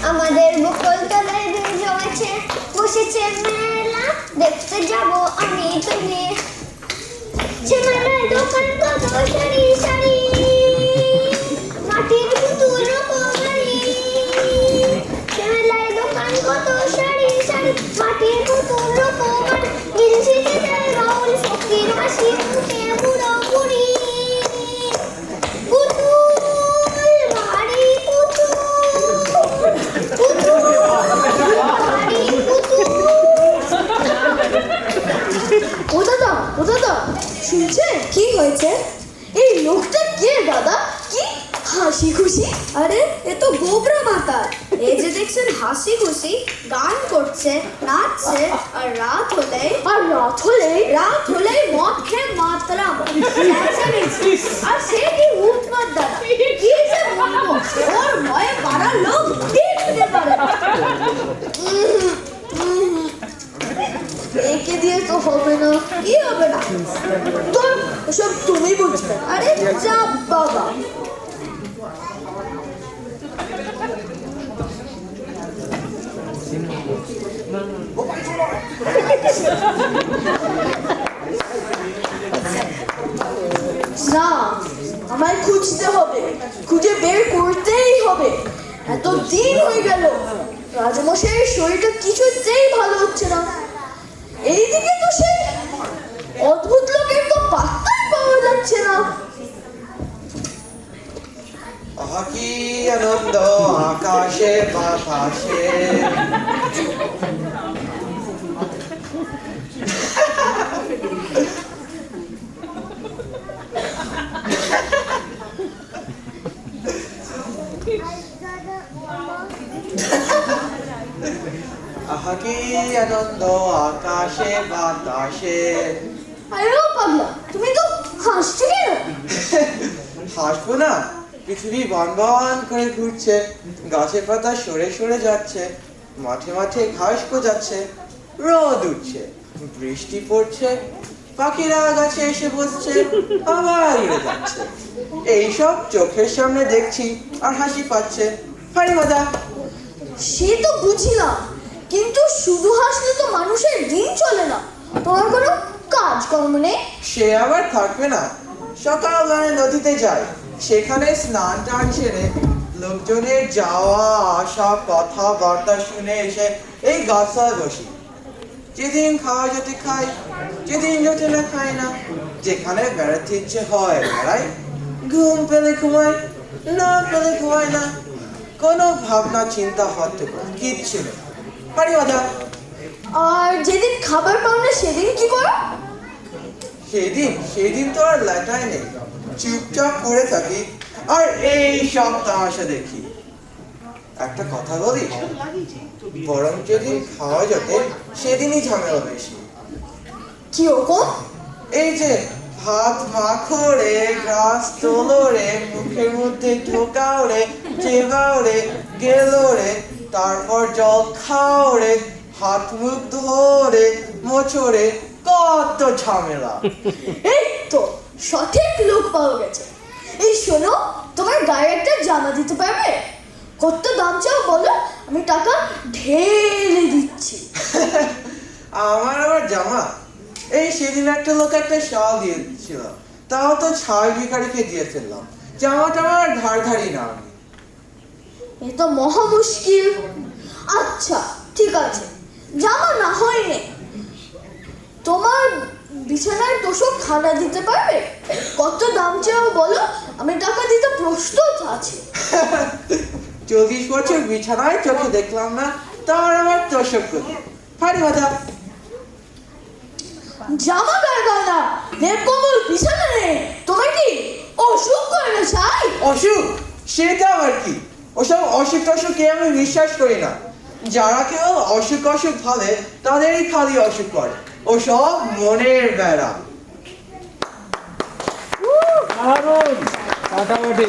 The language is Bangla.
আমাদের বকুল তলায় ভিড় জমেছে, বসেছে মেলা, দেখতে যাব আমি তুমি। সে মেলায় দোকান কত সারি সারি, মাটির পুতুল রকমারি। সে মেলায় দোকান কত সারি সারি, মাটির পুতুল রকমারি। গিলছিতে যায় বাউল ফকির মাসি, মুখে বুড়ো বুড়ি। ও দাদা, শুনছেন? কি হয়েছে? এই লোকটা কে দাদা? কি হাসি খুশি? আরে এ তো গোবরা মাতা। এই যে দেখছেন হাসি খুশি গান করছে, নাচছে, আর রাত হলেই মদ খেয়ে মাতরাম, আর সে কি উৎপাত দাদা, কি যে বলবো, ওর ভয়ে পাড়ার লোক দেখতে পারে। একে দিয়ে তো হবে না। কি হবে না? তো সব তুমি বুঝবে। আরে যা বাবা। না, আমায় খুঁজতে হবে, খুঁজে বের করতেই হবে। এত দিন হয়ে গেল, রাজমশাইয়ের শরীরটা কিছুতেই ভালো হচ্ছে না। এইদিকে তো সেই অদ্ভুত লোকের তো পাত্তাই পাওয়া যাচ্ছে না। আহা কি আনন্দ আকাশে বাতাসে, আহা কি আনন্দ আকাশে বাতাসে। আরে ও পাগলা, তুমি তো হাসছো কেন? হাসবো না? পৃথিবী বন বন করে ঘুরছে, গাছের পাতা সরে সরে যাচ্ছে, মাঠে মাঠে ঘাস গজাচ্ছে, রোদ উঠছে, বৃষ্টি পড়ছে, পাখিরা গাছে এসে বসছে, আবার উড়ে যাচ্ছে। এইসব চোখের সামনে দেখছি আর হাসি পাচ্ছে। ভারী মজা। সে তো বুঝলাম, কিন্তু শুধু হাসলে তো মানুষের দিন চলে না। তোমার কোনো কাজকর্ম নেই? সে আবার থাকবে না। সকালবেলায় নদীতে যাই, সেখানে স্নান টান সেরে লোকজনের যাওয়া আসা কথাবার্তা শুনে এসে এই গাছায় বসি। যেদিন খাওয়া যেতে খাই, যেদিন যেতে না খাই না। যেখানে বেড়াতে ইচ্ছে হয় বেড়াই, ঘুম পেলে ঘুমাই, না পেলে ঘুমাই না। কোনো ভাবনা চিন্তা হতে কিচ্ছু নেই। ভারী মজা। আর যেদিন খাবার পাও না সেদিন কি করো? সেদিন তো আর লেটাই নেই, চুপচাপ করে থাকি আর এই সব তামাশা দেখি। একটা কথা বলি, বরং যেদিন খাওয়া যেতে সেদিনই ঝামেলা বেশি। কি রকম? এই যে ভাত মাখো রে, গ্রাস তোলো রে, মুখের মধ্যে ঢোকাও রে, চেবাও রে, গেলো রে, তারপর জল খাও রে, হাত মুখ ধোরে, মোছো রে, কত ঝামেলা। এই তো সঠিক লোক পাওয়া গেছে। এই শোনো, তোমার গায়ে একটা জামা দিতে পারবে? কত দাম চাও বলো, আমি টাকা ঢেলে দিচ্ছি। আমার আবার জামা? এই সেদিন একটা লোক একটা শাল দিয়ে দিচ্ছিল, তাও তো 6 ভিখারিকে দিয়ে ফেললাম। জামাটা আমার ধারি না আমি। এ তো মহা মুশকিল। আচ্ছা ঠিক আছে, জামা না হয় নে, তোমার বিছানার তোষক খানা দিতে পারবে? কত দাম চাও বলো, আমি টাকা দিতে প্রস্তুত আছি। 40 বছর বিছানায় চোখে দেখলাম না, তার আমার তোষক করি। ভারী মজা। জামা গায়ে গলা, লেপ কম্বল বিছানা নেই, তোমার কি অসুখ করে না চাই? অসুখ? সেটা আবার কি? ওসব অসুখ টসুখকে আমি বিশ্বাস করি না। যারা কেউ অসুখ ভাবে তাদেরই খালি অসুখ করে। ওসব মনের বেড়া। দারুণ ফাটাফাটি।